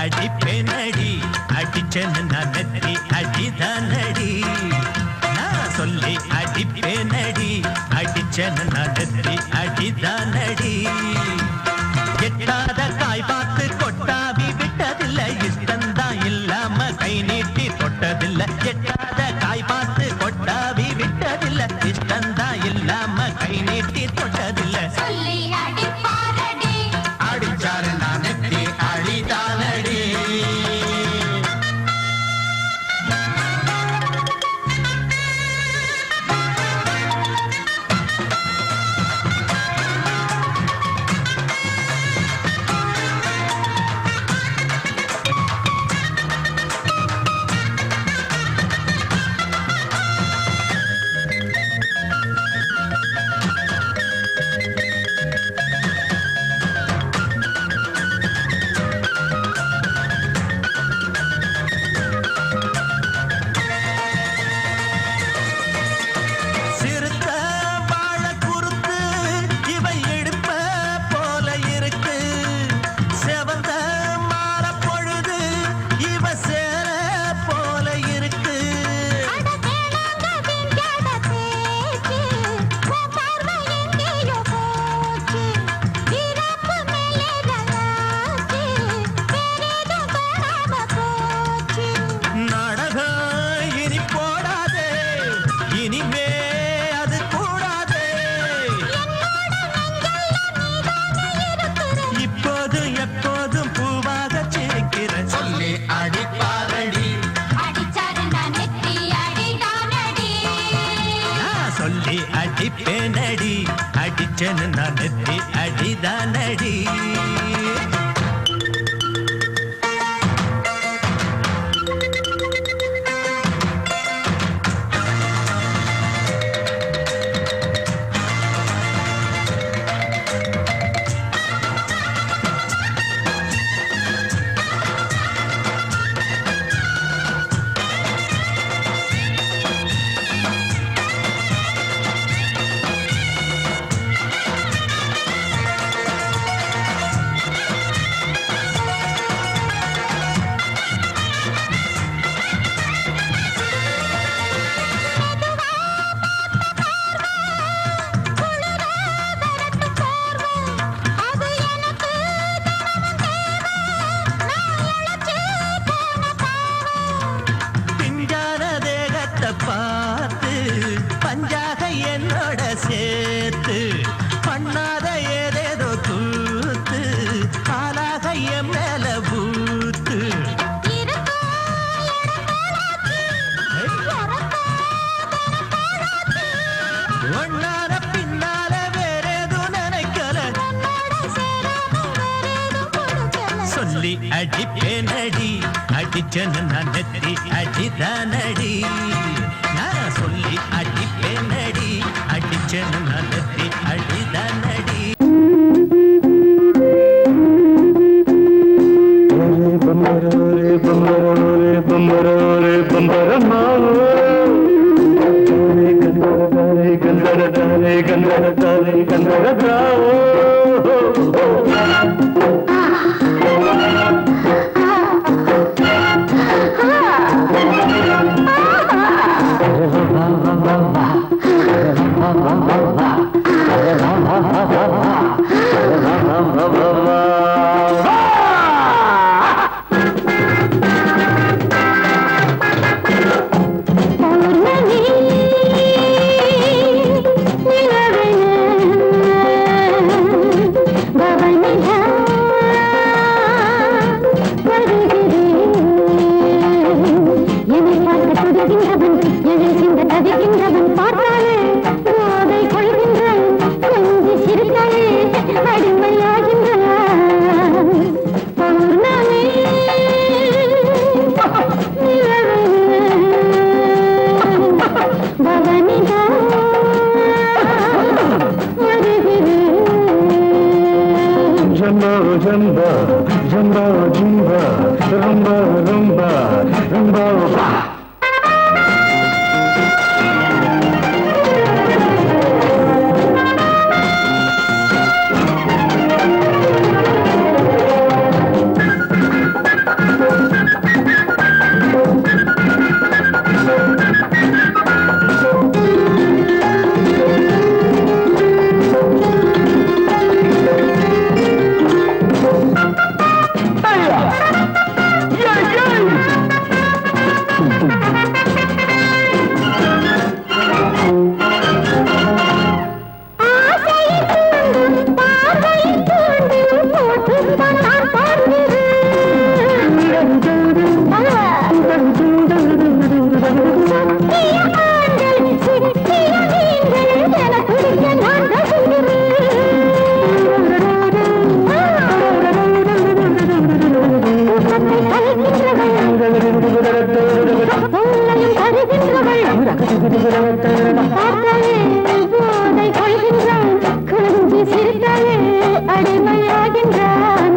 அடிப்பேனடி அடிச்சேன்னு நான் நெத்தி அடிதானடி நான் சொல்லி அடிப்பேனடி அடிச்சேன்னு நான் நெத்தி அடிதானடி எட்டாத காய் பார்த்து கொட்டாவி விட்டதில்லை இஷ்டந்தான் இல்லாம கை நீட்டி தொட்டதில்லை எட்டாத காய் பார்த்து கொட்டாவி விட்டதில்லை இஷ்டந்தான் இல்லாம கை நீட்டி தொட்டதில்லை அடிச்சாரு நான் நெத்தி அழிதானடி அடிப்பேனடி அடிச்சேன்னு நான் நெத்தி அடிதானடி பார்த்து பஞ்சாக என்னோட சேர்த்து பண்ணாத ஏதேதோ கூத்து பாலாக என் மேல பூத்து ஒன்னார பின்னால வேறேதோ நினைக்கல சொல்லி அடிப்பேனடி அடிச்சேன்னு நான் நெத்தி அடிதானடி நான் சொல்லி அடிப்பேனடி அடிச்சேன்னு நான் நெத்தி அடிதானடி பம்பரே பம்பரே பம்பரே பம்பரமா கந்தரதாரே கந்தரதாரே கந்தரதாரே போதை கொள்கின்றான் கொஞ்சி சிரித்தாலே அடிமையாகின்றான்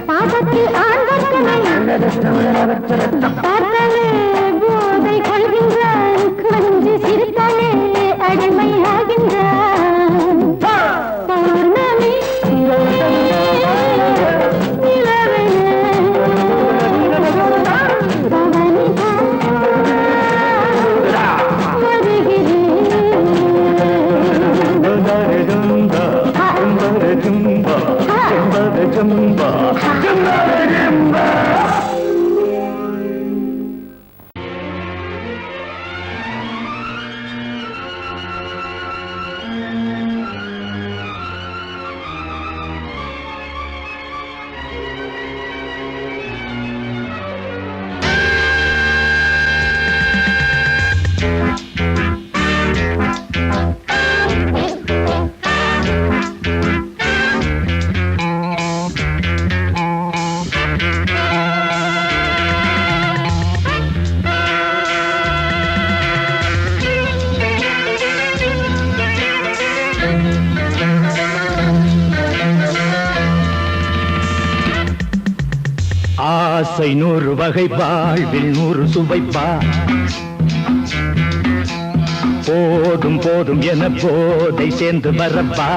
பாதத்தில் போதை கொள்கின்றான் கொஞ்சி சிரித்தாலே அடிமையாகின்றான் பௌர்ணமி ஆசை 100 வகை வாழ்வில் 100 சுவைப்பா போதும் போதும் என போதை சேர்ந்து வரப்பா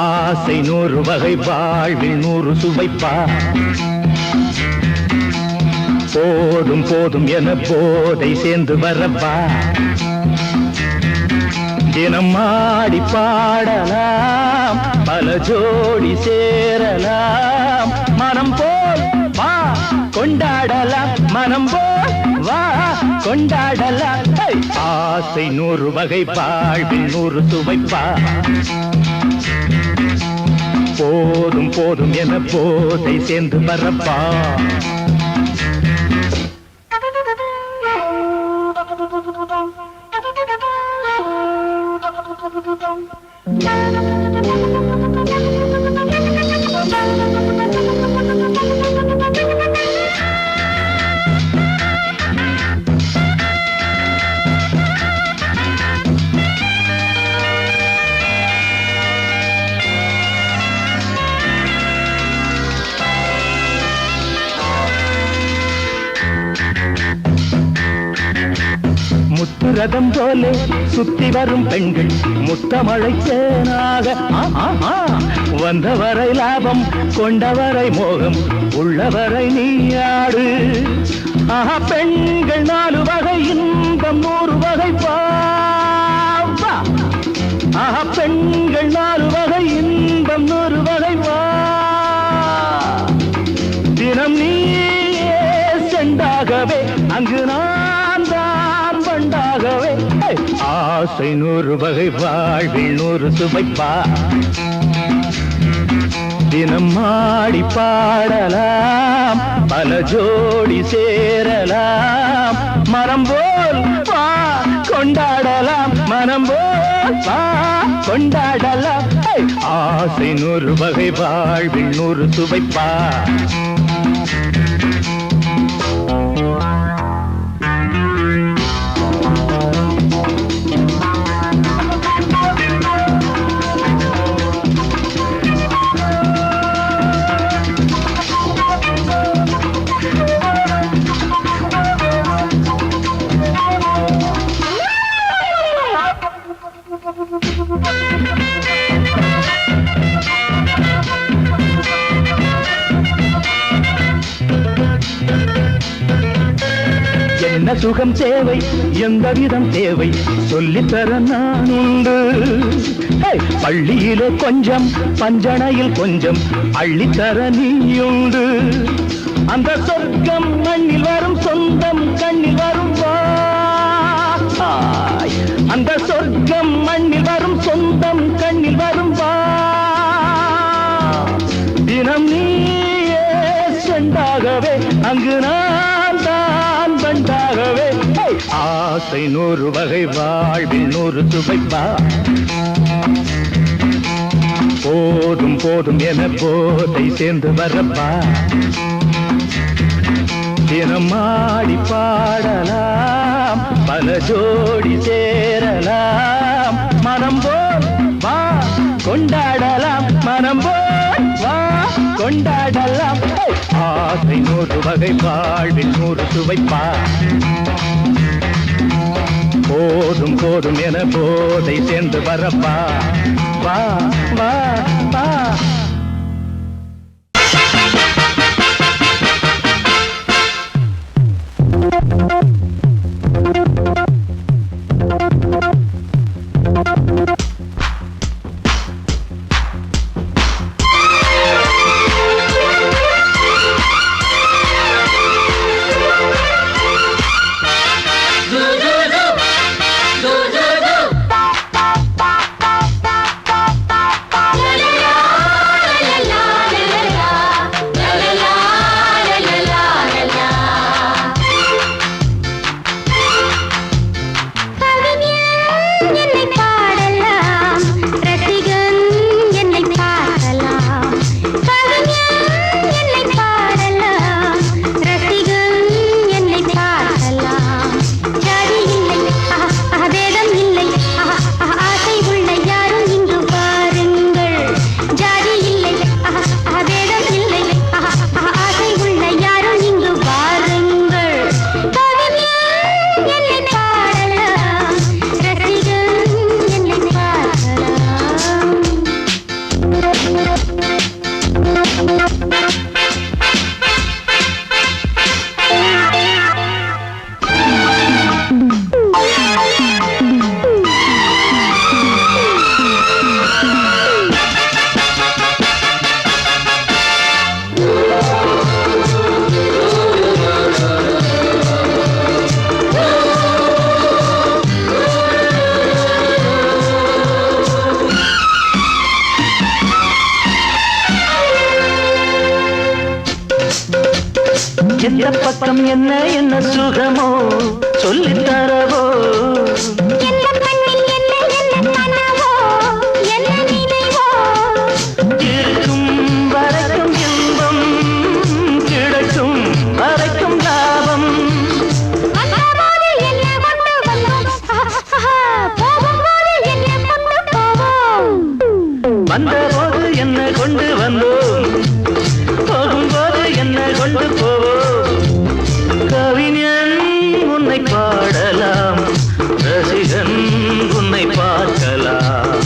ஆசை 100 வகை வாழ்வில் 100 சுவைப்பா போதும் போதும் என போதை சேர்ந்து வரப்பா தினம் ஆடி பாடலாம் பல ஜோடி சேரலாம் மனம் போல் வா கொண்டாடலாம் மனம் போல் வா கொண்டாடலாம் ஆசை 100 வகை வாழ்வில் 100 சுவைப்பா போதும் போதும் என போதை சேர்ந்து வரப்பா முத்துரதம் போலே சுத்தி வரும் பெண்கள் முத்தமழை தேனாக வந்தவரை லாபம் கொண்டவரை மோகம் உள்ளவரை நீயாடு பெண்கள் 4 வகை இன்பம் 100 வகை பாவா பெண்கள் 4 வகை இன்பம் 100 வகை வா தினம் நீயே செண்டாகவே அங்கு நான் தான் பண்டாகவே ஆசை 100 வகை வாழ்வில் 100 சுவைப்பா தினம் ஆடி பாடலாம் பல ஜோடி சேரலாம் மரம் போல் வா கொண்டாடலாம் மனம் போல் வா கொண்டாடலாம் ஆசை 100 வகை வாழ்வில் 100 சுவைப்பா சுகம் தேவை எந்த விதம் தேவை சொல்லித்தர நான் உண்டு பள்ளியிலே கொஞ்சம் பஞ்சணையில் கொஞ்சம் அள்ளித்தர நீயுண்டு அந்த சொர்க்கம் மண்ணில் வரும் சொந்தம் கண்ணில் வரும் அந்த சொர்க்கம் மண்ணில் வரும் சொந்தம் கண்ணில் வரும் தினம் நீயே செண்டாகவே அங்கு நான் தான் பண்டாகவே ஆசை 100 வகை வாழ்வில் 100 சுவைப்பா போதும் போதும் என போதை சேர்ந்து வரப்பா தினம் ஆடி பாடலாம் பல ஜோடி சேரலாம் மனம் போல் வா கொண்டாடலாம் மனம் போல் வா கொண்டாடலாம் ஆசை 100 வகை வாழ்வில் 100 சுவைப்பா போதும் போதும் என போதை சேர்ந்து வரப்பா வா வா வா எந்த பக்கம் என்ன என்ன சுகமோ சொல்லித் தரவோ இருக்கும் வரைக்கும் இன்பம் கிடைக்கும் வரைக்கும் லாபம் வந்தபோது என்ன கொண்டு வந்தோம் போகும்போது என்ன கொண்டு போவோம் கவிஞன் உன்னை பாடலாம் ரசிகன் உன்னை பார்க்கலாம்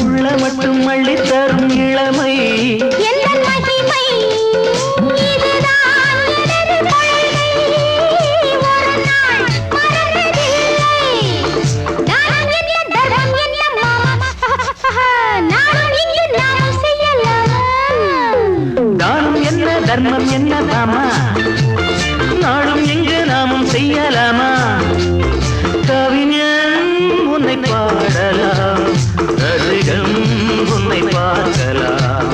உள்ள மட்டும் அள்ளி தரும் இளமை தானம் என்ன தர்மம் என்ன தாமா நாளும் எங்கு நாமும் செய்யலாமா கவிஞன் உன்னை பாடலாம் ரசிகன் உன்னை பார்க்கலாம்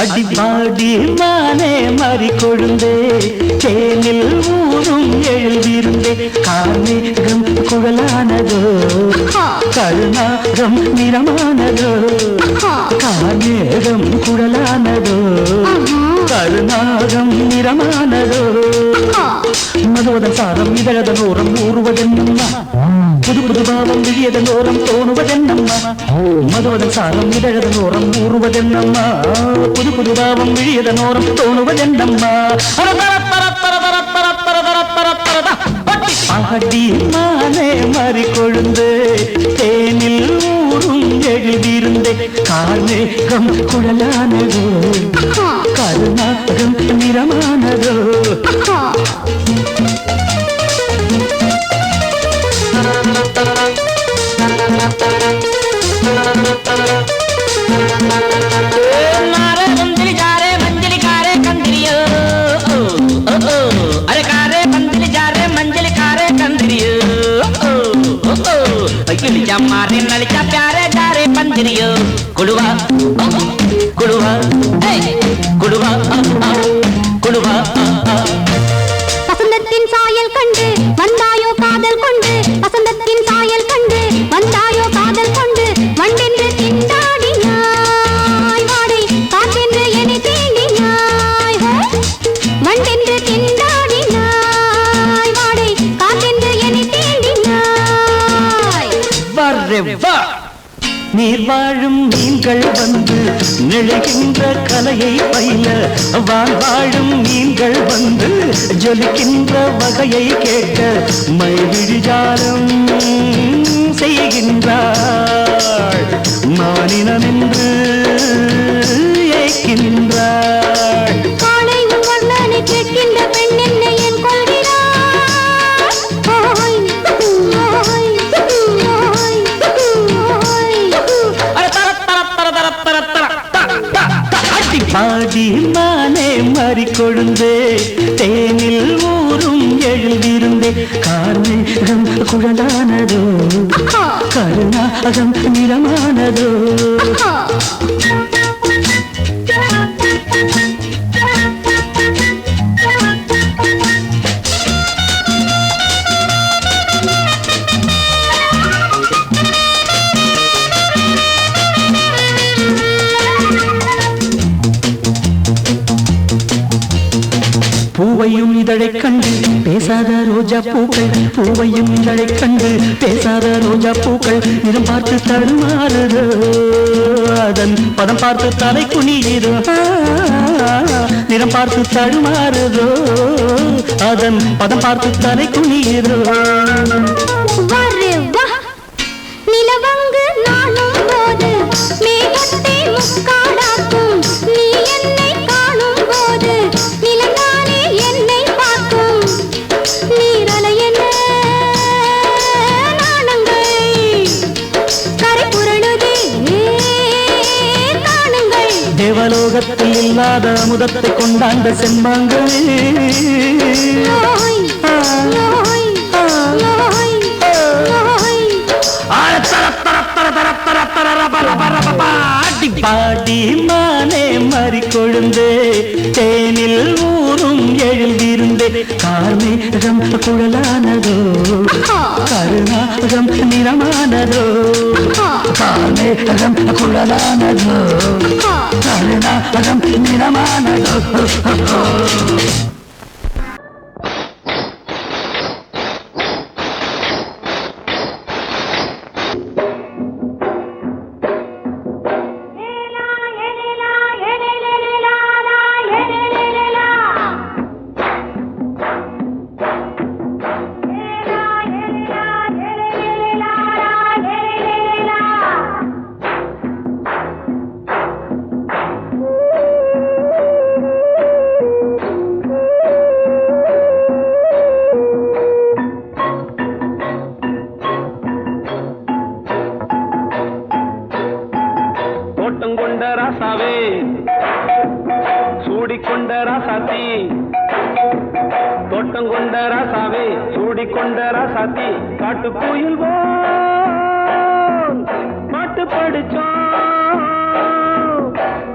அடிபாடி மானே மாறி கொழுந்தே தேனில் ஊரும் எழுதிருந்தே கார்மேகம் குழலானதோ கருணாகம் நிறமானதோ கார்மேகம் குழலானதோ கருணாகம் நிறமானதோ மதுவதன் சாரம் இதழதன் ஓரம் ஊறுவதென்னம்மா புது புது பாவம் விழியதன் ஓரம் தோணுவதென்னம்மா மதுவதன் சாரம் இதழதன் ஓரம் ஊறுவதென்னம்மா புது புது பாவம் விழியதன் ஓரம் தோணுவதென்னம்மா அடி மானே மாறி கொழுந்து தேனில் ஊரும் எழுதியிருந்தே கார்மேகம் குழலானதோ கருணாகம் நிறமானதோ मारे नलिका प्यारे जारे पंजरियो कुड़वा कुड़वा कुड़वा कुड़वा வசந்தத்தின் சாயல் கண்டு வந்தாயோ காதல் கொண்டு வசந்தத்தின் சாயல் கண்டு வந்தாயோ காதல் கொண்டு வண்டென்று திண்டாடினாய் வாடை காற்றென்று என்னை தீண்டினாய் வண்டென்று திண்டாடினாய் வாடை காற்றென்று என்னை தீண்டினாய் நீர் வாழும் மீன்கள் வந்து நிழைகின்ற கலையை பயில வாழும் மீன்கள் வந்து ஜொலிக்கின்ற வகையை கேட்க மைவிழிஜாலம் செய்கின்றாள் மானினம் என்று ஏற்கின்றாள் காலை உன் வர்ணனை கேட்கின்ற பெண் என்னை என் கொள்கிறாள் பாடி மானே மாறி கொழுந்தே தேனில் ஊரும் எழுதியிருந்தே கார்மேகம் குழலானதோ கருணாகம் நிறமானதோ பூவையும் இதழைக் கண்டு பேசாத ரோஜா பூக்கள் பூவையும் இதழைக் கண்டு பேசாத ரோஜா பூக்கள் நிறம் பார்த்து தடுமாறுதோ அதன் பதம் பார்த்து தலை குனியுதோ நிறம் பார்த்து தடுமாறுதோ அதன் பதம் பார்த்து தலை குனியுதோ நிலவங்கு நானும் போது மேகத்தை முக்காடாக்கும் நீ என்னை காணும் போது நிலங்கானே என்னை பார்க்கும் நீரலை என்ன நாணங்கள் கரை புரளுதே காணுங்கள் தேவலோகத்தில் இல்லாத அமுதத்தை கொண்டாண்ட செம்மாங்களே பாடி மானே மாறி கொழுந்தே தேனில் ஊரும் எழுதியிருந்தே கார்மேகம் குழலானதோ கருணாகம் நிறமானதோ கார்மேகம் குழலானதோ கருணாகம் நிறமானதோ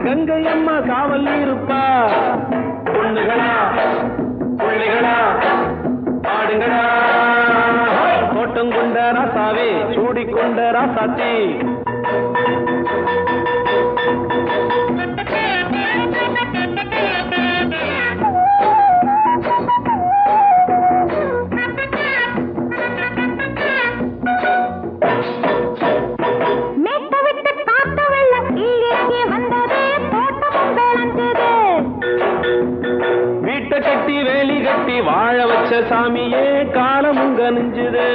கங்கை அம்மா காவல் இருப்பா. பொண்ணுகளா பிள்ளைகளா ஆடுங்களா, தோட்டம் கொண்ட ராசாவே சூடிக்கொண்ட ராசாத்தி. வீட்டை கட்டி வேலி கட்டி வாழ வச்ச சாமியே காலமும் கனிஞ்சுது.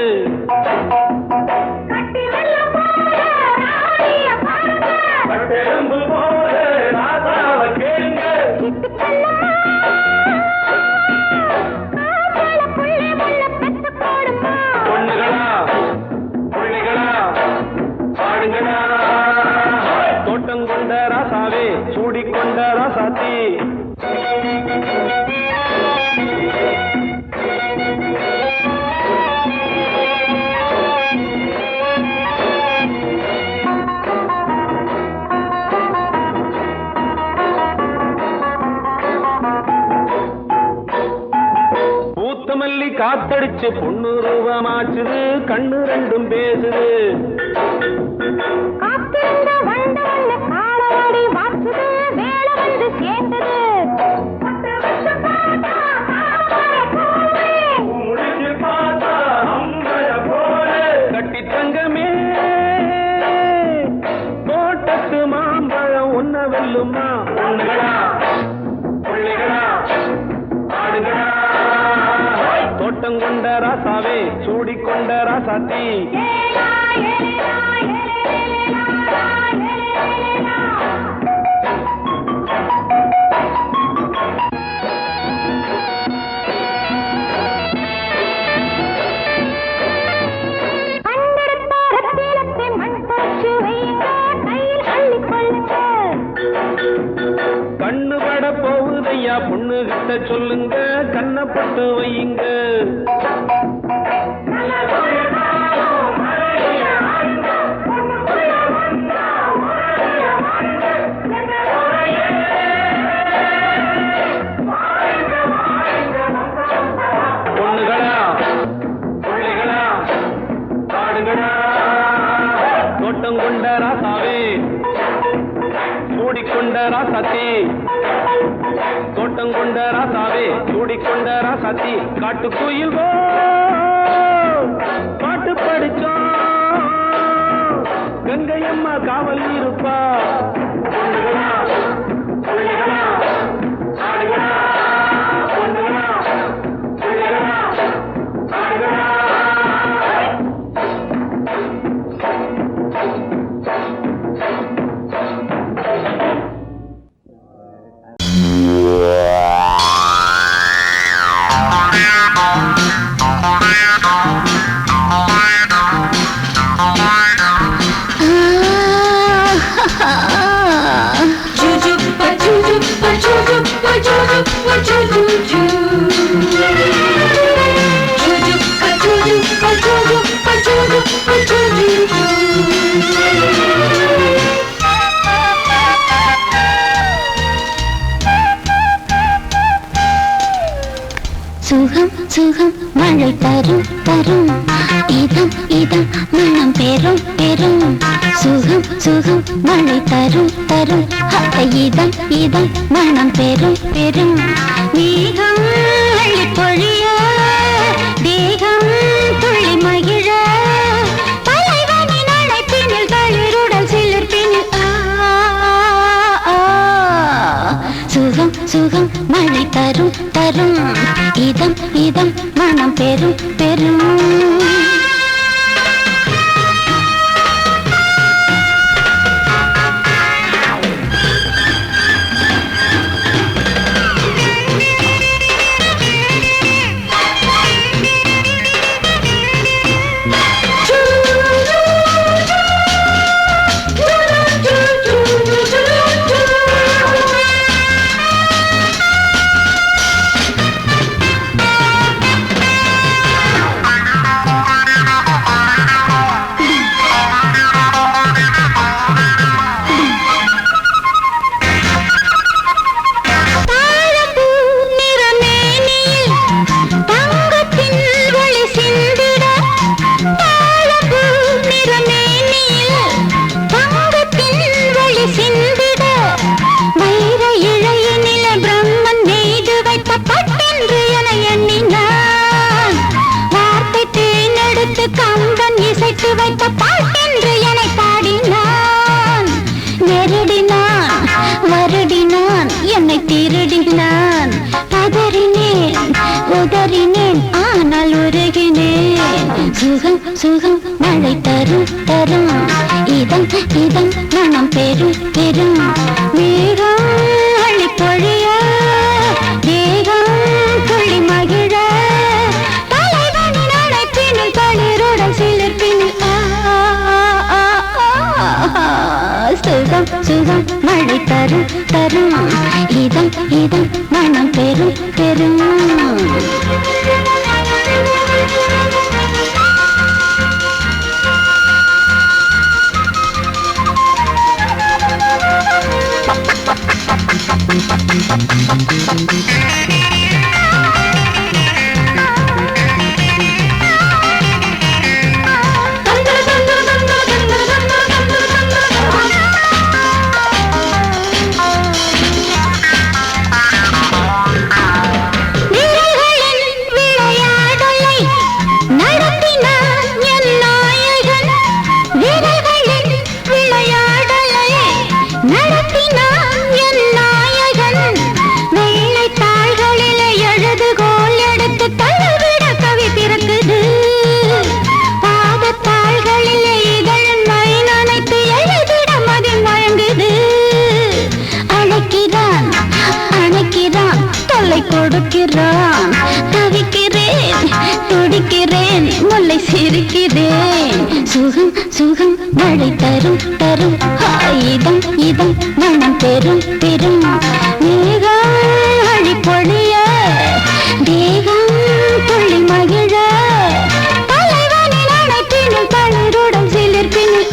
பொண்ணுகளா பிள்ளைகளா ஆடுங்களா, தோட்டம் கொண்ட ராசாவே சூடிக்கொண்ட ராசாத்தி. பூத்தமல்லி காத்தடிச்சு பொண்ணு ரூபமாச்சுது, கண்ணு ரெண்டும் பேசுது. கட்டி தங்கமே தோட்டத்து மாம்பழம் ஒன்ன வெல்லுமா. பொண்ணுகளா பிள்ளைகளா ஆடுகளா, தோட்டம் கொண்ட ராசாவே சூடிக்கொண்ட ராசாத்தி. கண்ணு பட போகுதையா பொண்ணு கிட்ட சொல்லுங்க, கண்ணப்பட்டு வையுங்க. பொண்ணுகளா பிள்ளைகளா ஆடுங்களா, தோட்டம் கொண்ட ராசாவே சூடிக்கொண்ட ராசாத்தி. தோட்டம் கொண்ட ராசாவே சூடிக்கொண்ட ராசாத்தி. காட்டுக்குயில் பாட்டு படிச்சோம், கங்கை அம்மா காவல் இருப்பா. பொண்ணுகளா பிள்ளைகளா ஆடுகளா, பொண்ணுகளா பிள்ளைகளா ஆடுகளா. சுகம் சுகம் மழை தரும் தரும், இதம் இதம் மனம் பெறும் பெறும். சுகம் சுகம் மழை தரும் தரும், இதம் இதம் மனம் பெறும் பெறும். மேகம் அள்ளி பொழிய தேகம் துள்ளி மகிழ, தலைவனின் அழைப்பினில் தளிருடல் சிலிர்ப்பினில் சுகம் சுகம் மழை தரும் தரும், இதம் இதம் மனம் பெறும் பெறும். திருடினான் பதறினேன் உதறினேன் ஆனால் உருகினேன் சுகம் சுகம் மழை தரும் தரும் இதம் இதம் மனம் பெரும் பெரும் மேகம் அள்ளி பொழிய தேகம் துள்ளி மகிழ தலைவனின் அழைப்பினில் தளிருடன் சிலிர்ப்பினில் சுகம் சுகம் மழை தரும் தரும் இதம் இதம் மனம் பெரும் பெரும் கொடுக்கிறான் தவிக்கிறேன் துடிக்கிறேன் முல்லை சிரிக்கிறேன் சுகம் சுகம் மழை தரும் தரும் இதம் இதம் மனம் பெரும் பெரும் மேகம் அழி பொழிய தேகம் துள்ளி மகிழ தலைவனின் அழைப்பினில் தளிருடன் சிலிர்ப்பினில்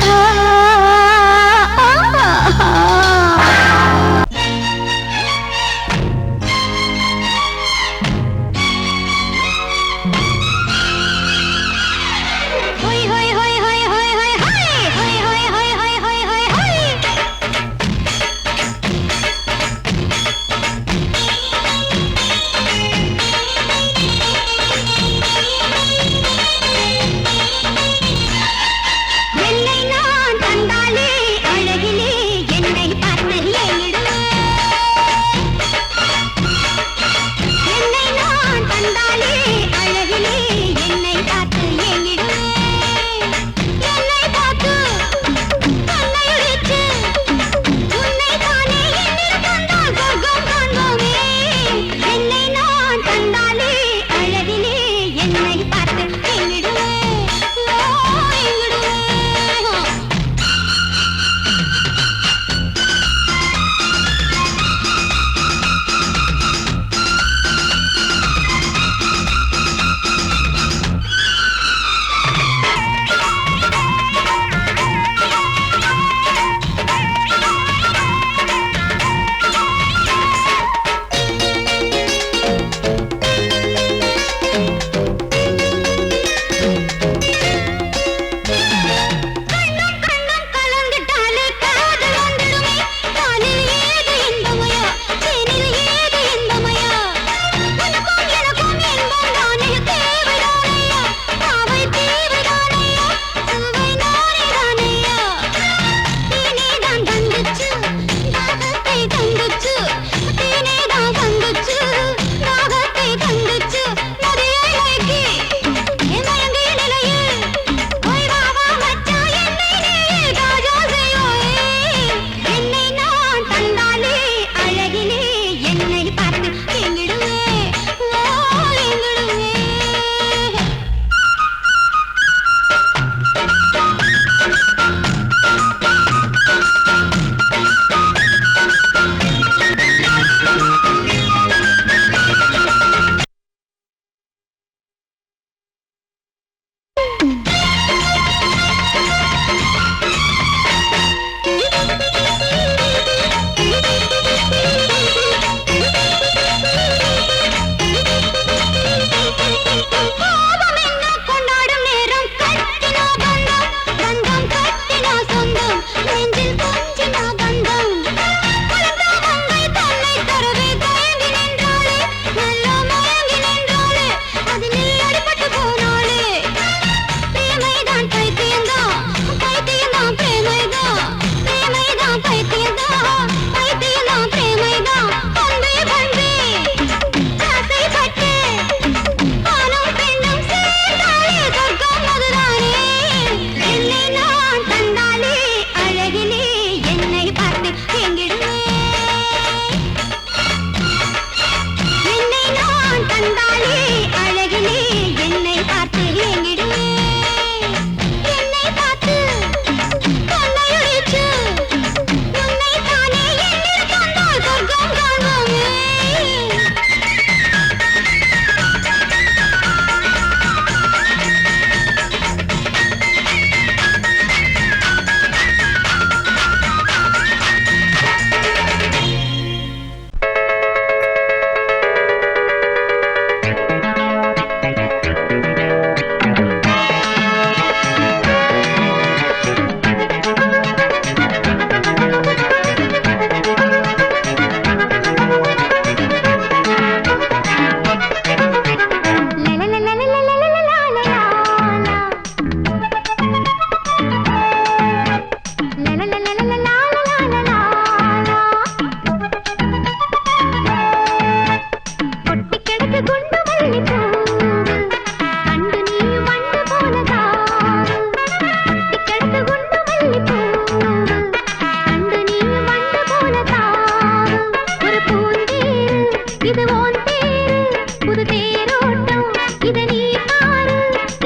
இது ஓன் தேரு புது தேரோட்டம் இத நீ பாரு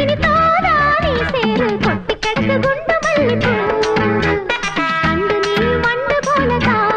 இனி தோதா நீ சேரு கொட்டி கிடக்கு குண்டு மல்லிப்பூ அண்டு நீ மண்டு போல தாவு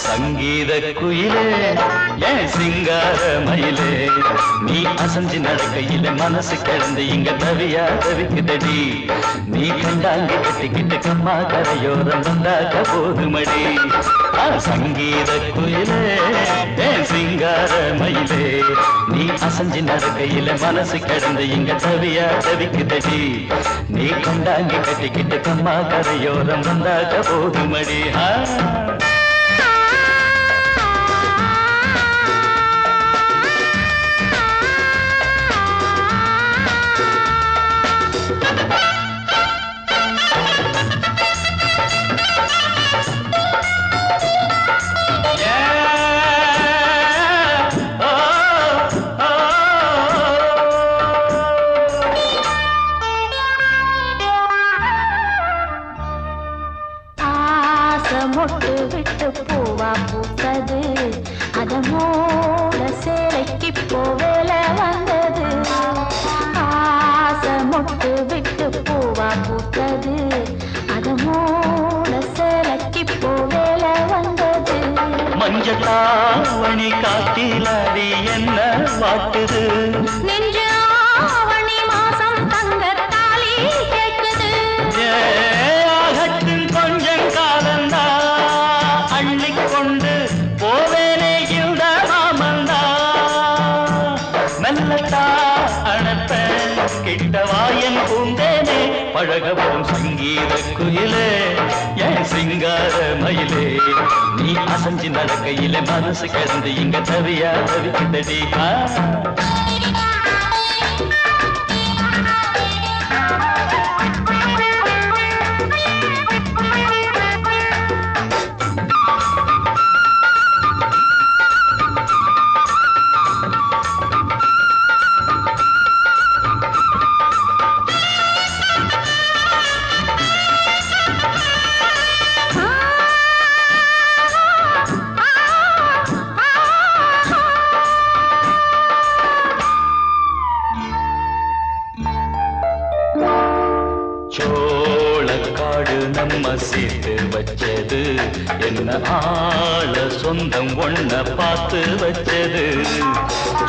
சங்கீத குயிலே ஏன் சிங்கார மயிலே நீ அசஞ்சு நடக்கையில மனசு கிடந்து இங்க தவியா தவிக்குதடி நீ கண்டாங்க கட்டிக்கிட்டு கம்மா கரையோரம் வந்தாக்க போதுமடி சங்கீத குயிலே ஏன் சிங்கார மயிலே நீ அசஞ்சு நடக்கையில மனசு கிடந்து இங்க தவியா தவிக்குதடி நீ கண்டாங்க கட்டிக்கிட்டு கம்மா கரையோரம் வந்தாக்க போதுமடி ஆசை மொட்டு விட்டு பூவா பூத்தது அத மூட சேலைக்கு போவேல வந்தது ஆசை மொட்டு விட்டு பூவா பூத்தது அத மூட சேலைக்கு போவேல வந்தது மஞ்சளாவணி காட்டில் அது என்ன வாட்டுது நெஞ்சு ஆவணி மாசம் தங்க தாலி கேட்குது ஆகட்டும் கொஞ்சம் காலந்தா அள்ளிக்கொண்டு போவேனே இந்த மாமந்தா மெல்லத்தா அணப்ப கிட்டவாயன் பூந்தேனே பழகவும் சங்கீத குயிலே என் சிங்கார மயிலே நீ அசஞ்சி நடக்கையில மனசு கிடந்து இங்க தவியா தவிக்கிட்டடி சோளக்காடு நம்ம சேர்த்து வச்சது என்ன ஆள சொந்தம் ஒன்ன பார்த்து வச்சது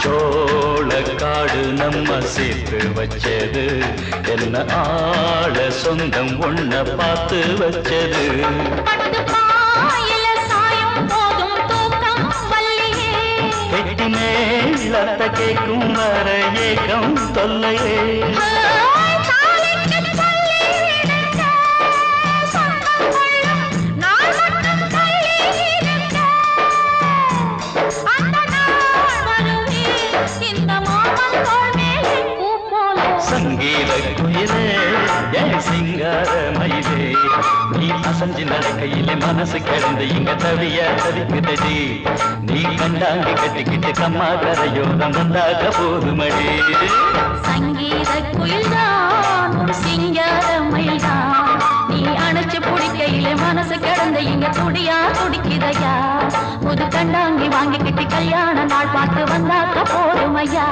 சோளக்காடு நம்ம சேர்த்து வச்சது என்ன ஆள சொந்தம் ஒன்ன பார்த்து வச்சது கெட்டி மேலத்த கேட்கும் வர ஏகம் தொல்லையே சங்கீத குயிலே என் சிங்கார மயிலே நீ அசஞ்சி நடக்கையிலே மனசு கிடந்து இங்க தவிய தவிக்குதடி நீ கண்டாங்கி கட்டிக்கிட்டு கம்மா கரையோரம் வந்தாக போதுமடி சங்கீத குயில்தான் சிங்கார மயில்தான் நீ அணைச்சு பிடிக்கையிலே மனசு கிடந்து இங்க துடியா துடிக்குதையா புது கண்டாங்கி வாங்கிக்கிட்டு கல்யாண நாள் பார்த்து வந்தாக்க போதுமையா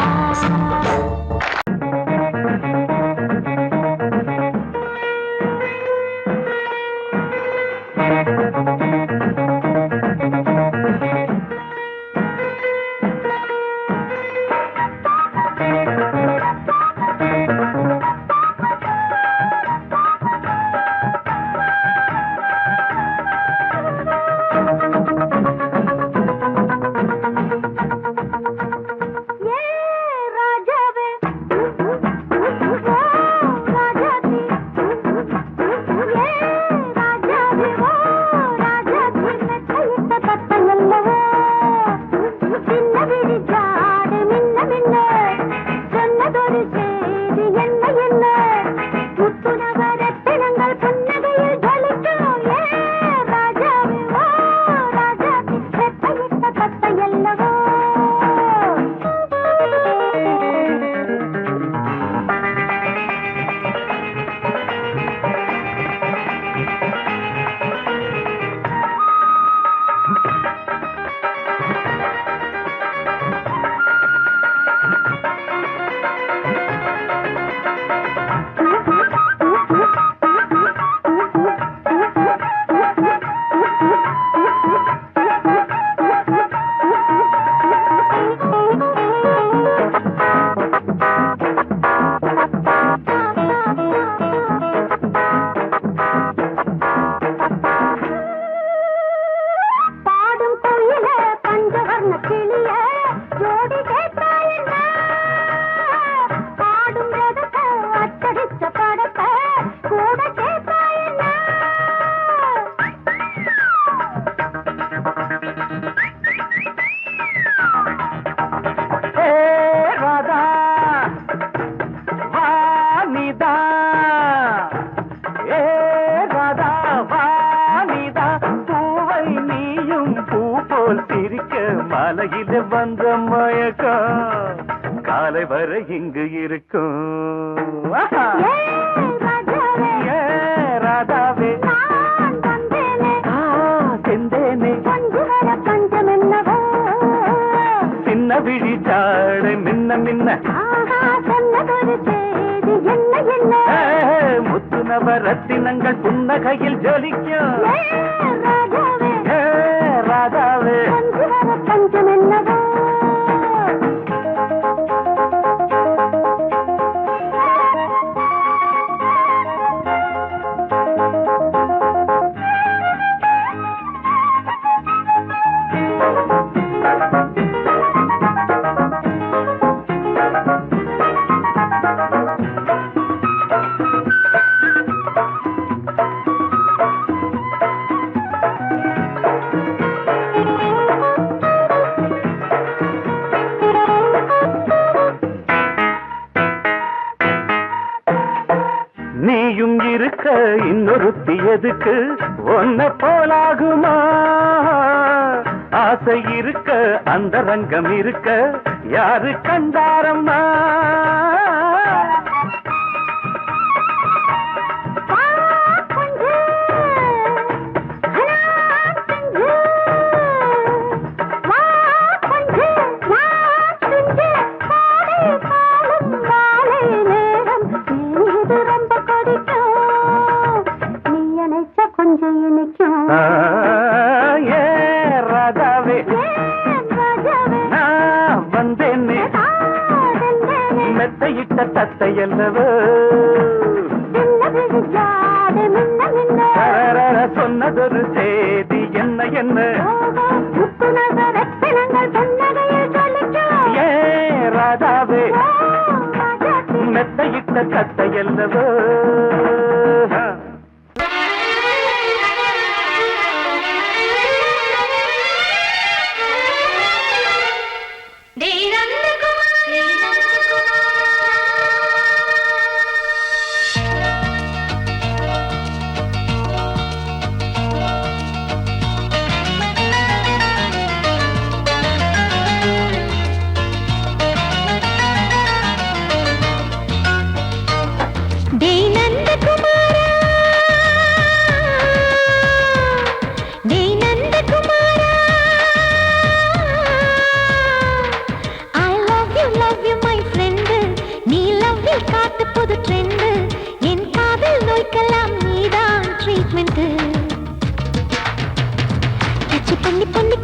மாலையில வந்த மயக்கம் காலை வரை இங்கு இருக்கும் ராதாவே விழி ஜாடை மின்ன மின்ன ஆஹா சொன்னதொரு செய்தி என்ன என்ன முத்து நவரத்தினங்கள் புன்னகையில் ஜொலிக்கும் ராஜாவே ராதாவே பஞ்சு வர பஞ்சம் என்னவோ நீயும் இருக்க இன்னொருத்தி எதுக்கு ஒன்ன போலாகுமா ஆசை இருக்க அந்த ரங்கம் இருக்க யாரு கண்டாரம்மா ராதாவே நான் வந்தேனே மெத்தையிட்ட தத்தை அல்லவோ சொன்னதொரு செய்தி என்ன என்ன ஏ ராதாவே மெத்தையிட்ட தத்தை அல்லவோ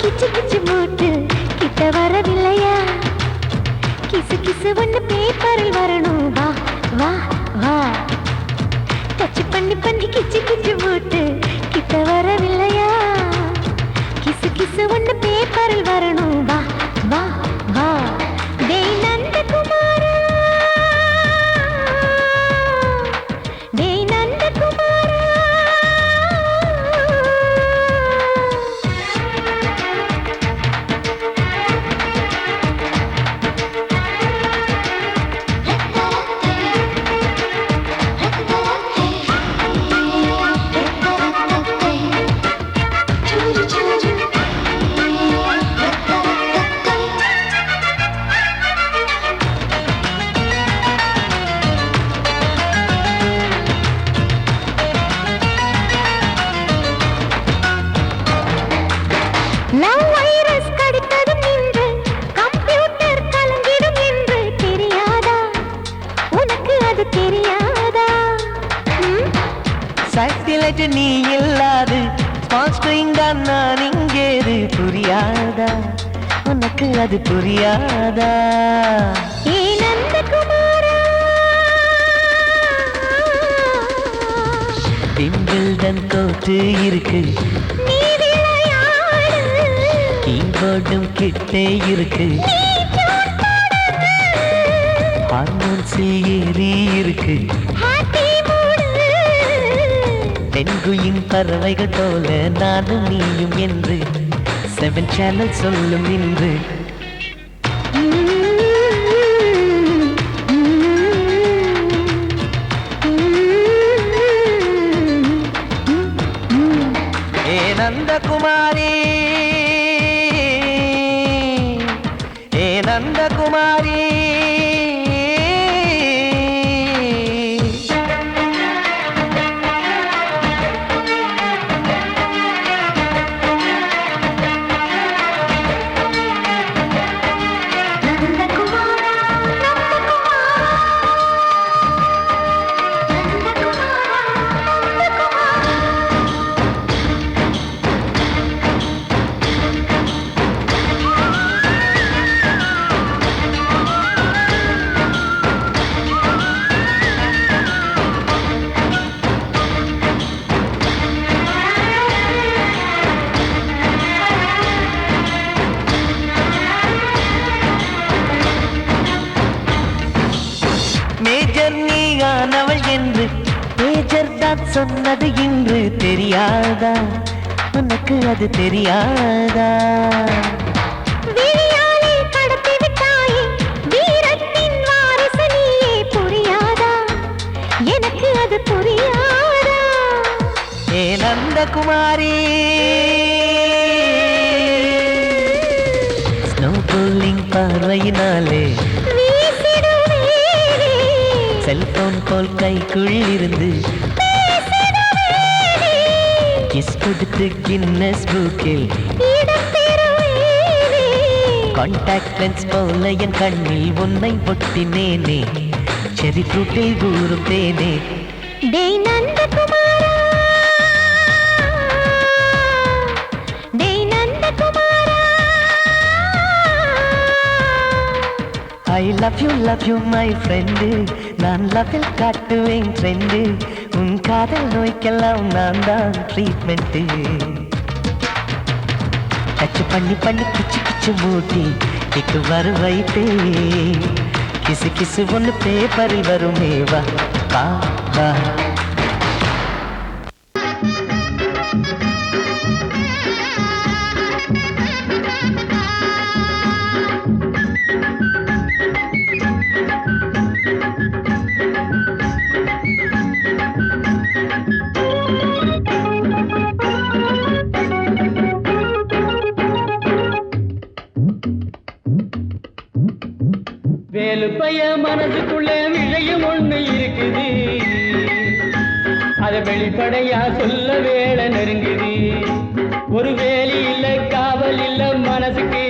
கிச்சு கிச்சு மூட்டு கிட்ட வரவில்லையா கிசு கிசு ஒண்ணு பேப்பரில் வரணும் வா வா வா டச் பண்ணி பண்ணி கிச்சு கிச்சு மூட்டு கிட்ட வரவில்லையா கிசு கிசு ஒண்ணு பேப்பரில் வரணும் வா வா வா டேய் நந்தகுமாரா டேய் நந்தகுமாரா நீ இல்லாது நான் இங்கேது புரியாதா உனக்கு அது புரியாதா பிம்பிள்டன் கோட்டு இருக்கு கீபோர்டும் கிட்டே இருக்கு ஹார்மோன்ஸில் ஏறி இருக்கு பெண்குயின் பறவைகள் போல நானும் நீயும் என்று 7 சேனல் சொல்லும் இன்று ஏ நந்தகுமாரி ஏ நந்தகுமாரி நான் சொன்னது இன்று தெரியாதா உனக்கு அது தெரியாதா விழியாலே கடத்தி விட்டாயே வீரத்தின் வாரிசு நீயே புரியாதா எனக்கு அது புரியாதா ஏ நந்தகுமாரி ஸ்னோ போலிங் பார்வையினாலே செல்போன் போல் கைக்குள் இருந்து கிஸ் கொடுத்து கின்னஸ் புக்கில் கான்டாக்ட் லென்ஸ் போல என் கண்ணில் உன்னை ஒட்டினேனே செரி ஃப்ரூட்டில் ஊறும் தேனே டேய் நந்தகுமாரா டேய் நந்தகுமாரா I love you my friend நான் லவ்வில் காட்டுவேன் ட்ரெண்டு உன் காதல் நோய்க்கெல்லாம் நான் தான் ட்ரீட்மெண்ட் டச் பண்ணி பண்ணி கிச்சு கிச்சு மூட்டி கிக்கு வர வைத்தே கிசு கிசு ஒன்று பேப்பரில் வருமே வா வா வா வேலு பைய மனசுக்குள்ள விஷயம் ஒண்ணு இருக்குது அத வெளிப்படையா சொல்ல வேலை நெருங்குது ஒரு வேலி இல்ல காவல் இல்ல மனசுக்கு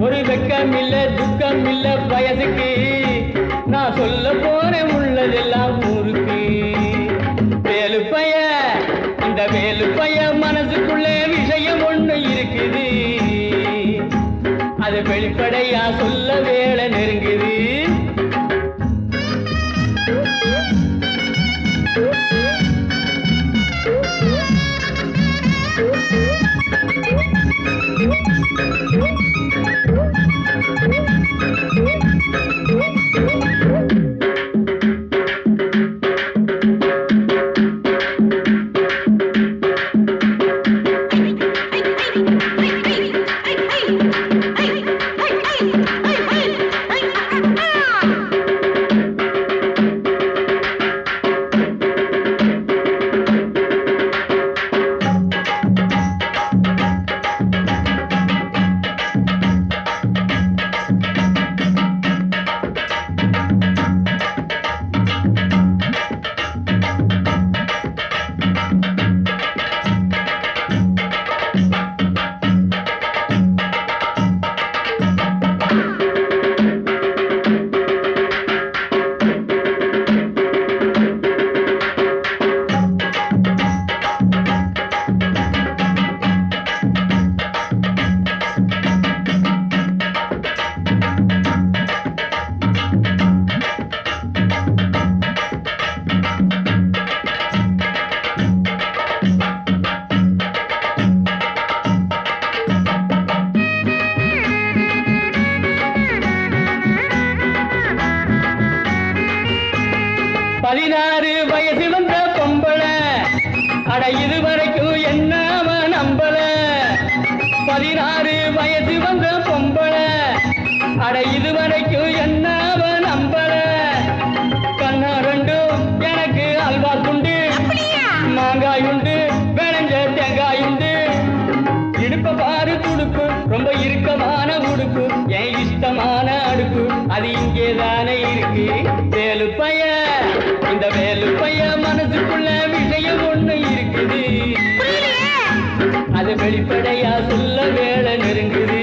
ஒரு வெக்கம் இல்ல துக்கம் இல்ல வயசுக்கு நான் சொல்ல போறேன் உள்ளதெல்லாம் ஊருக்கு வேலு பைய இந்த வேலு பைய மனசுக்குள்ள விஷயம் ஒண்ணு இருக்குது அது வெளிப்படையா சொல்ல வேலை நெருங்குது இதுவரைக்கும் என்ன அவன் நம்பல 16 வயசு வந்த பொம்பளை அட இதுவரைக்கும் என்ன அவன் நம்பல கண்ணா ரெண்டும் எனக்கு அல்வா துண்டு மாங்காய் உண்டு விளைஞ்ச தேங்காய் உண்டு இடுப்ப பாரு துடுப்பு ரொம்ப இறுக்கமான உடுப்பு என் இஷ்டமான அடுப்பு அது இங்கேதானே இருக்கு வேலு பைய இந்த வேலு பைய மனசுக்குள்ள விஷயம் ஒண்ணு இருக்குது அது வெளிப்படையா சொல்ல வேலை நெருங்குது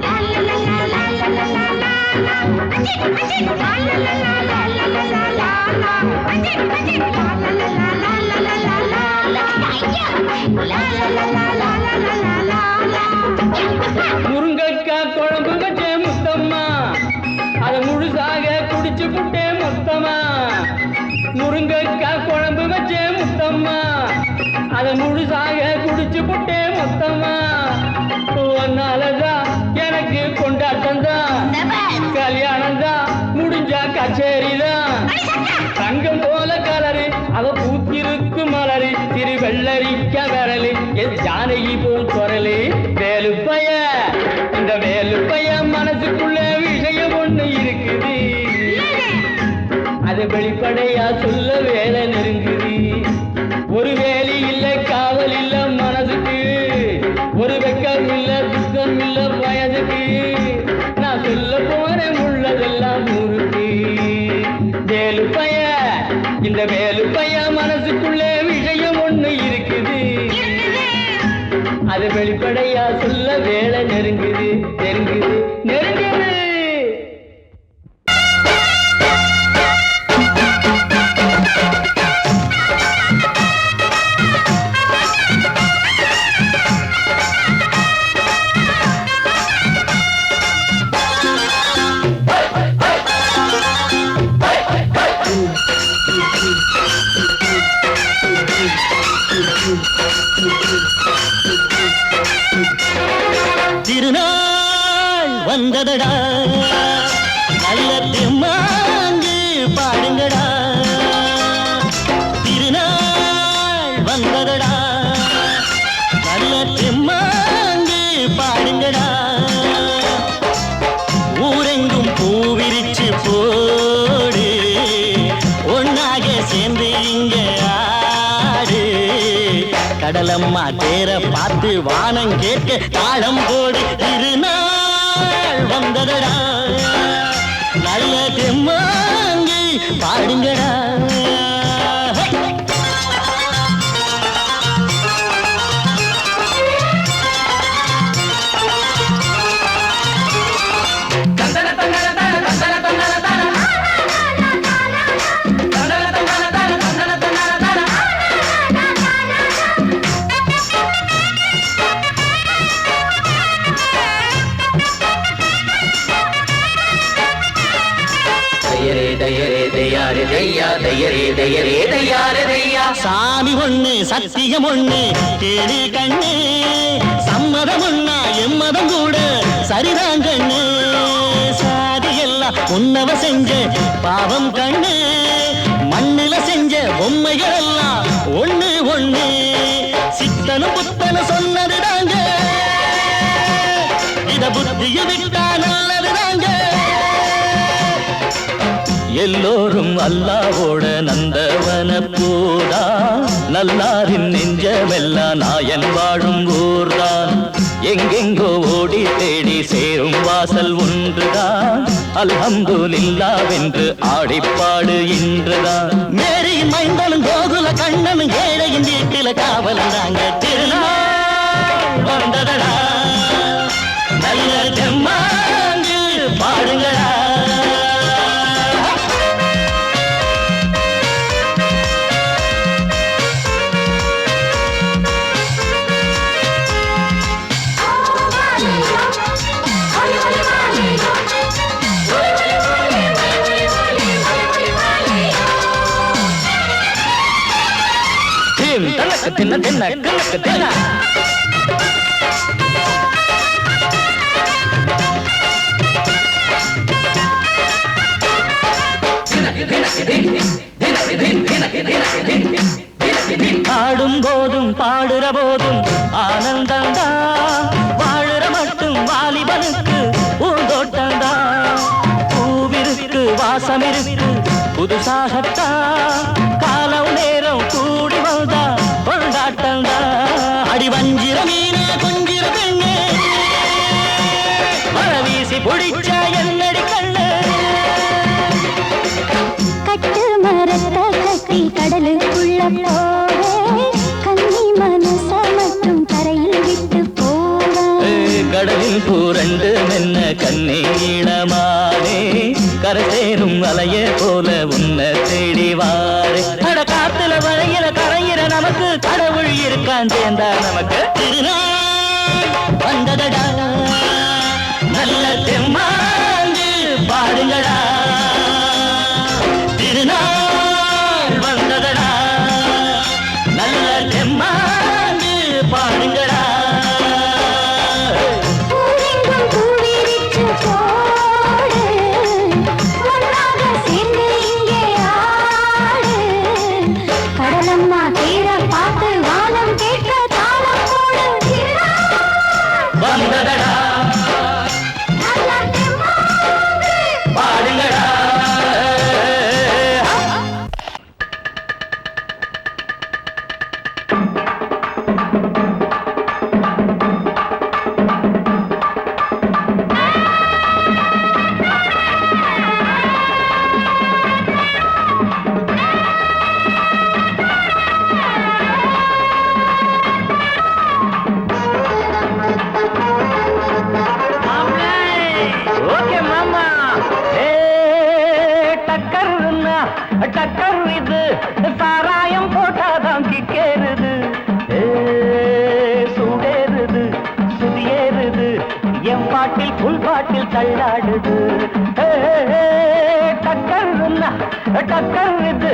la la la la la la la la முருங்கைக்காய் குழம்பு வச்சே முத்தம்மா அதை முழுசாக குடிச்சு புட்டே மொத்தமா. முருங்கைக்காய் குழம்பு வச்சே முத்தம்மா அதை முழுசாக குடிச்சு புட்டே மொத்தமா. ஒன்னாலதான் எனக்கு கொண்டாட்டம் தான், கல்யாணம் தான் முடிஞ்சா கச்சேரி தான். தங்கம் போல கலரு அவ பூத்திருக்கு மலரு, திரு வெள்ளரிக்க விரலு என் ஜானகி போல் குரலு. வேலுப்பைய இந்த வேலுப்பைய மனசுக்குள்ள விஷயம் ஒண்ணு இருக்குது, அது வெளிப்படையா சொல்ல வேலை நெருங்குது. ஒரு வேலி இல்ல காவல் இல்ல மனசுக்கு, ஒரு வெக்கம் இல்ல துக்கம் இல்ல வயதுக்கு. நான் சொல்ல போறேன் உள்ளதெல்லாம் ஊருக்கு. வேலுப்பைய இந்த வேலுப்பைய மனசுக்குள்ள விஷயம் ஒண்ணு இருக்குது, அது வெளிப்படையா சொல்ல வேலை நெருங்குது நெருங்குது நெருங்குது. திருநாள் வந்ததடா, நல்ல திருமாங்கு பாடுங்கடா. திருநாள் வந்ததடா, நல்ல திருமாங்கு பாடுங்கடா. ஊரெங்கும் பூவிரிச்சு போடு, ஒன்னாக சேர்ந்து இங்க ஆடு. கடலம்மா தேர பார்த்து வானம் கேட்க தாளம் போடு. திருநாள் வந்ததடா, நல்ல தெம்மாங்கி பாடுங்கடா. சாமி ஒண்ணு சத்தியம் ஒண்ணு கேளு கண்ணு, சம்மதம் ஒண்ணா எம்மதம் கூட சரிதான் கண்ணு. சாதி எல்லாம் உன்னவ செஞ்ச பாவம் கண்ணு, மண்ணில செஞ்ச பொம்மைகள் எல்லாம் ஒண்ணு ஒண்ணு. சித்தனும் புத்தனும் சொன்னது தாங்க, இத புத்திய விட்டா நல்லது தாங்க. எல்லோரும் அல்லாவோட நந்தவன பூதா, நல்லாரின் நெஞ்சமெல்லாம் நாயன் வாழும் ஊர்தான். எங்கெங்கோ ஓடி தேடி சேரும் வாசல் ஒன்றுதான், அல்ஹம்துலில்லாஹ்வென்று ஆடிப்பாடு இன்றுதான். மேரியின் மைந்தனும் கோகுல கண்ணனும் ஏழையின் வீட்டில காவலந்தாங்க. திருநாள் வந்ததடா, நல்ல தெம்மாங்கு பாடுங்களா. தின்ன தின்ன கணக்கு தின்ன ஆடும் போதும் பாடுற போதும் ஆனந்தந்தா, வாழுற மட்டும் வாலிபனுக்கு பூந்தோட்டந்தா. பூவிருக்கு வாசம் இருக்கு புதுசாகத்தா, காலம் நேரம் கூடி வந்தா கொண்டாட்டந்தா. அடி வஞ்சிர மீன கொஞ்சிர பெண்ணு, மழை வீசி பிடிச்ச என்னடி கண்ணு. கட்டு மரத்தை கட்டி கடலுக்குள்ள போவே, கன்னி மனச மட்டும் கரையில் விட்டு போவே. கடலில் பூரண்டு மென்ன கண்ணீளமானே, கரசேர ஏறும் அலைய போல உன்னை தேடி வாரு அட காத்துல வளையில கரையிற நமக்கு கடவுள் இருக்கான் சேர்ந்தா நமக்கு திருநாள் வந்ததடா நல்ல தெம்மாண்டு பாடுங்கடா திருநாள் வந்ததடா நல்ல தெம்மாண்டு பாடுங்கடா பூவெங்கும் பூவிரித்து போடு ஒன்றாக சேர்ந்து இங்கே ஆடு கடலம்மா தீர பார்த்து வானம் கேட்க தாளம் போடு வந்ததடா நல்ல தெம்மாங்கு பாடுங்கடா ஓகே மாமா டக்கர்னா டக்கர் இது சாராயம் போட்டாதான் கிக்கேறுது சூடேறுது சுதியேறுது என் பாட்டில் புல் பாட்டில் தள்ளாடுது டக்கர்னா டக்கர் இது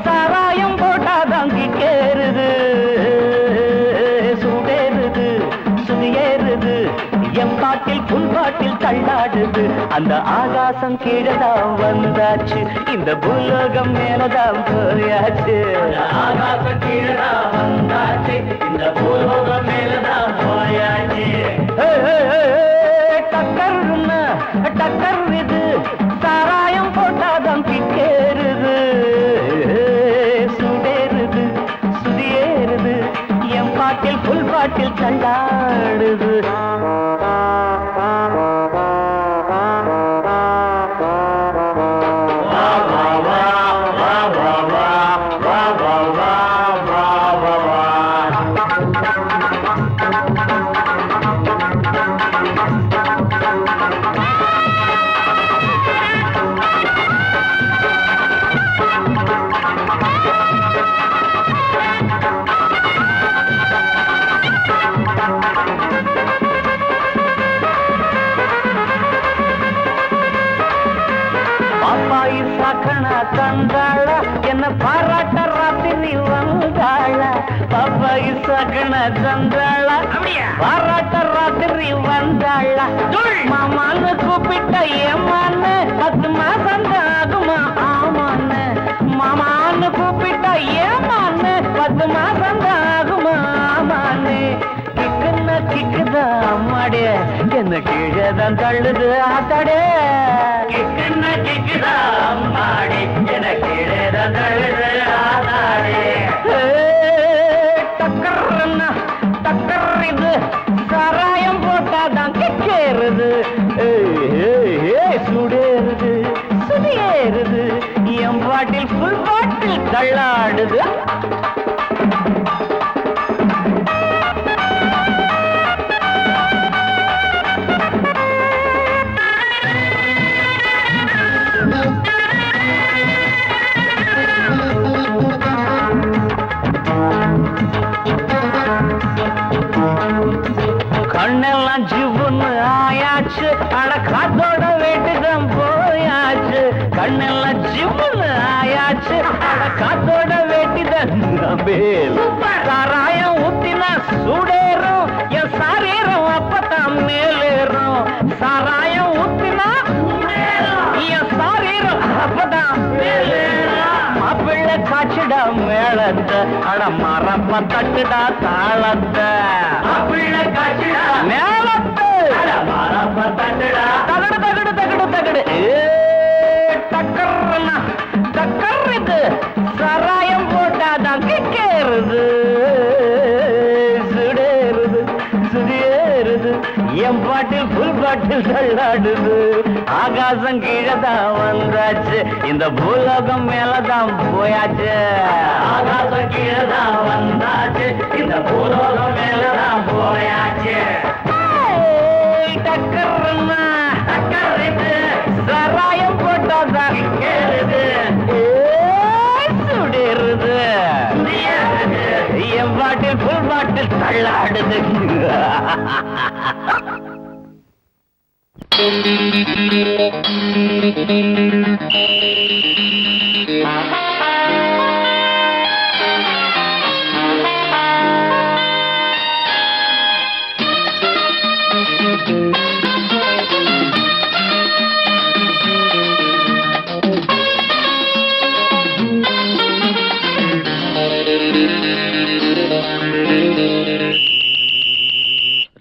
சாராயம் போட்டாதான் கிக்கேறுது சூடேறுது சுதியேறுது என் பாட்டில் புல் பாட்டில் தள்ளாடுது அந்த ஆகாசம் கீழதான் வந்தாச்சு இந்த பூலோகம் மேலதான் போயாச்சு ஆகாசம் கீழதான் வந்தாச்சு இந்த பூலோகம் மேலதான் போயாச்சு டக்கர்னா டக்கர் இது சாராயம் போட்டாதான் கிக்கேறுது சுடேறுது சுதியேறுது என் பாட்டில் புல் பாட்டில் தள்ளாடுது பாப்பாயி சாக்கணா தந்தாள என்ன பாராட்ட ராத்திரி வந்தாள பாப்பாயி சாக்கணா தந்தாள பாராட்ட ராத்திரி வந்தாள மாமான்னு கூப்பிட்ட ஏமான்னு 10 மாசம் ஆகுமா ஆமான்னு மாமான்னு கூப்பிட்ட ஏமான்னு 10 மாசம் ஆகுமா ஆமான்னு கிக்குன்னா கிக்குதா அம்மாடே என்ன கீழதான் தள்ளுது ஆத்தாடே கிக்குன்னா கிக்குதா அம்மாடே என்ன கீழதான் தள்ளுது ஆத்தாடே டக்கர்னா டக்கர் இது சாராயம் போட்டாதான் கிக்கேறுது சுடேறுது சுதியேறுது என் பாட்டில் புல் பாட்டில் தள்ளாடுது கண்ணெல்லாம் ஜிவுன்னு ஆயாச்சு அட காத்தோட வீட்டுதான் போயாச்சு கண்ணெல்லாம் ஜிவுன்னு ஆயாச்சு அட காத்தோட வேட்டிதான் சாராயம் ஊத்தினா சூடேறும் என் சாரீரம் அப்பதான் மேலேறும் சாராயம் ஊத்தினா என் சாரீரம் அப்பதான் மேலேறும் மாப்பிள்ளை காய்ச்சிடா மேளத்தை அட மரப்ப தட்டுடா தாளத்தை மாப்பிள்ளை காய்ச்சிடா மேளத்தை அட மரப்ப தட்டுடா தகடு தகடு தகடு தகடு டக்கர்னா டக்கர் இது சாராயம் போட்டாதான் கிக்கேறுது சுடேறுது சுதியேறுது என் பாட்டில் புல் பாட்டில் தள்ளாடுது ஆகாசம் கீழதான் வந்தாச்சு இந்த பூலோகம் மேலதான் போயாச்சு ஆகாசம் கீழதான் வந்தாச்சு இந்த பூலோகம் மேலதான் போயாச்சு டக்கர்னா டக்கர் இது சாராயம் போட்டாதான் கேளுது சுடிருது என் பாட்டில் புல் பாட்டில் தள்ளாடுது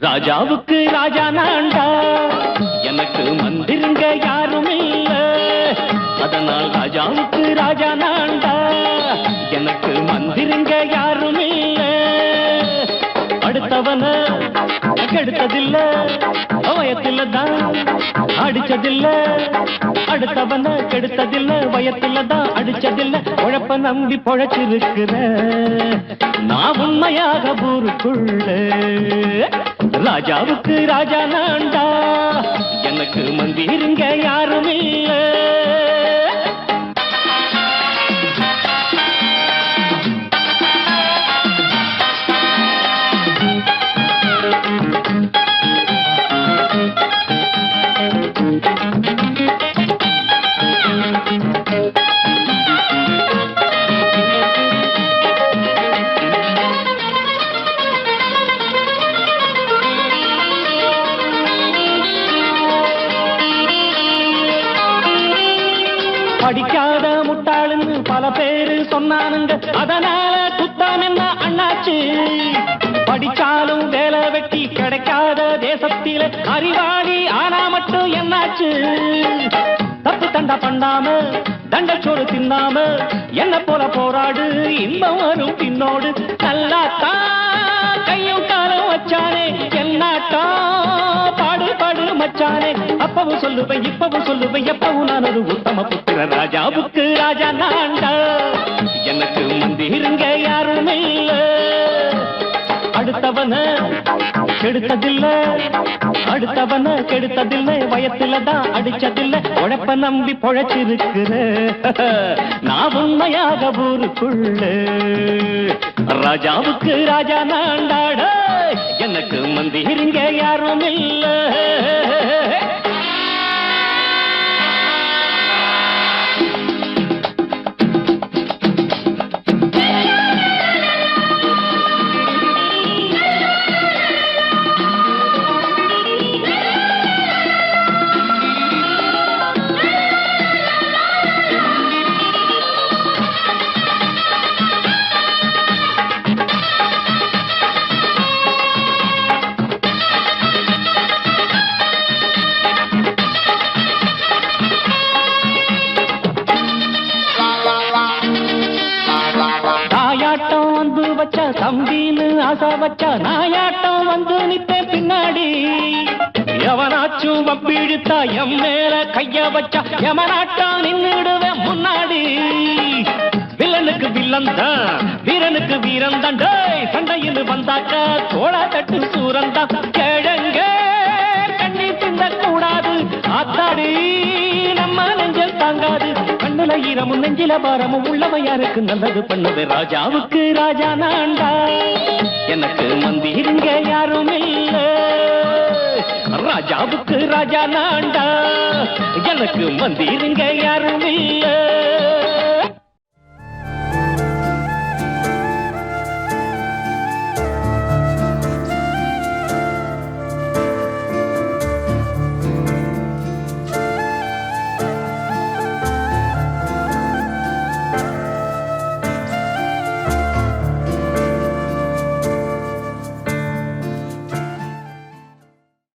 ராஜாவுக்கு ராஜா நான்டா எனக்கு மந்திருங்க யாரும் இல்ல அதனால் ராஜாவுக்கு ராஜா நான்டா எனக்கு மந்திருங்க யாரும் இல்ல அடுத்தவன கெடுத்ததில்ல வயத்தில தான் அடிச்சதில்ல அடுத்தவன கெடுத்ததில்ல வயத்தில தான் அடிச்சதில்ல உழப்ப நம்பி பொழைச்சிருக்கிற நான் உண்மையாக ஊருக்குள்ள ராஜாவுக்கு ராஜா நான்டா எனக்கு மந்திருங்க யாரும் இல்ல படிக்காத முட்டாளுன்னு பல பேரு சொன்னானுங்க அதனால குத்தம் என்ன அண்ணாச்சு படிச்சாலும் வேலை வெட்டி கிடைக்காத தேசத்தில அறிவாளி ஆனா மட்டும் என்னாச்சு தப்பு தண்டா பண்ணாம தண்டச்சோறு தின்னாம என்ன போல போராடு இன்பம் வரும் பின்னோடு நல்லாத்தான் கையும் காலம் வச்சானே என்னாட்டா பாடு பாடு மச்சானே அப்பவும் சொல்லுவேன் இப்பவும் சொல்லுவேன் எப்பவும் நான் ஒரு உத்தம புத்திர ராஜாவுக்கு ராஜா நான்டா எனக்கு மந்திருங்க யாரும் இல்ல அடுத்தவன கெடுத்ததில்ல அடுத்தவன கெடுத்ததில்லை வயத்தில தான் அடிச்சதில்லை உழைப்ப நம்பி பொழைச்சிருக்கிற நான் உண்மையாக ஊருக்குள்ள ராஜாவுக்கு ராஜா நான்டாட எனக்கு மந்திருங்க யாரும் இல்ல தம்பின்னு ஆசா வச்சா நாயாட்டம் வந்து நித்தேன் பின்னாடி எவனாச்சும் வப்பிழுத்தா எம் மேல கைய வச்சா எமனாட்டம் நின்னுடுவேன் முன்னாடி வில்லனுக்கு வில்லன் தான் வீரனுக்கு வீரன் தான் சண்டையில் வந்தாக்கா தோளா தட்டு சூரன் தான் கிழங்க கண்ணி தின்ன கூடாது ஆத்தாடி நம்ம நெஞ்சல் தாங்காது கண்ணுல ஈரமும் நெஞ்சில பாரமும் உள்ளவன் யாருக்கு நல்லது பண்ணது ராஜாவுக்கு ராஜா நான்டா எனக்கு மந்திருங்க யாரும் இல்ல ராஜாவுக்கு ராஜா நான்டா எனக்கு மந்திருங்க யாரும் இல்ல